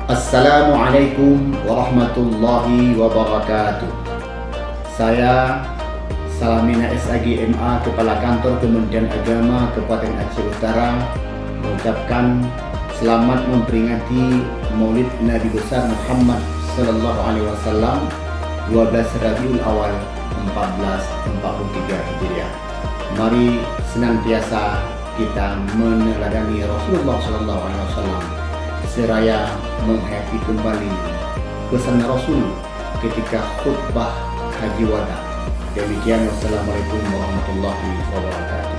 Assalamualaikum warahmatullahi wabarakatuh. Saya Salamina SAG MA, Kepala Kantor Kementerian Agama Kabupaten Aceh Utara, mengucapkan selamat memperingati Maulid Nabi besar Muhammad Sallallahu Alaihi Wasallam 12 Rabiul Awal 1443 Hijriah. Mari senantiasa kita meneladani Rasulullah Sallallahu Alaihi Wasallam seraya menghayati kembali pesan Rasul ketika khutbah Haji Wada. Demikian, wassalamualaikum warahmatullahi wabarakatuh.